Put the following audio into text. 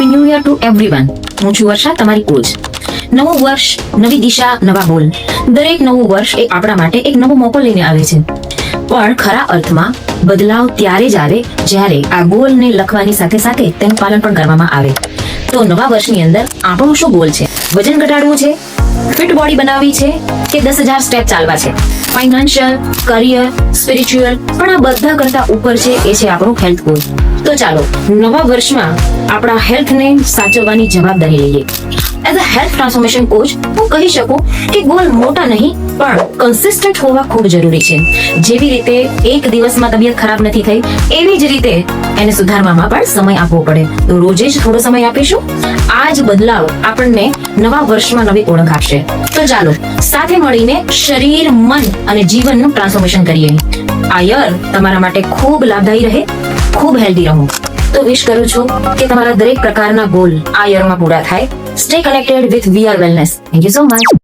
Happy new year to everyone. હું છું વર્ષા, તમારી કોચ. નવું વર્ષ, નવી દિશા, નવા ગોલ. દરેક નવું વર્ષ એ આપણા માટે એક નવો મોકો લઈને આવે છે. પણ ખરા અર્થમાં બદલાવ ત્યારે જ આવે જ્યારે આ ગોલને લખવાની સાથે સાથે તેનું પાલન પણ કરવામાં આવે. તો નવા વર્ષની અંદર આપણો શું ગોલ છે? વજન ઘટાડવું છે, ફિટ બોડી બનાવવી છે કે 10,000 સ્ટેપ ચાલવા છે? ફાઇનાન્શિયલ, કરિયર, સ્પિરિચ્યુઅલ, પણ આ બધા કરતા ઉપર છે એ છે આપણું હેલ્થ ગોલ. તો ચાલો નવા વર્ષમાં આપણા હેલ્થને સાચવવાની જવાબદારી લઈએ. As a health transformation coach હું કહી શકું કે ગોલ મોટા નહીં પણ કન્સિસ્ટન્ટ હોવા ખૂબ જરૂરી છે. જેવી રીતે એક દિવસમાં તબિયત ખરાબ નથી થઈ, એવી જ રીતે એને સુધારવામાં પણ સમય આપવો પડે. તો રોજે જ થોડો સમય આપીશું. આ જ બદલાવ આપણને નવા વર્ષમાં નવી ઓળખ આપશે. તો ચાલો સાથે મળીને શરીર, મન અને જીવનનું ટ્રાન્સફોર્મેશન કરીએ. આ યર તમારા માટે ખૂબ લાભદાયી રહે, ખૂબ હેલ્ધી રહો. તો વિશ કરું છું કે તમારા દરેક પ્રકારના ગોલ આ યરમાં પૂરા થાય. Stay connected with VR Wellness. Thank you so much.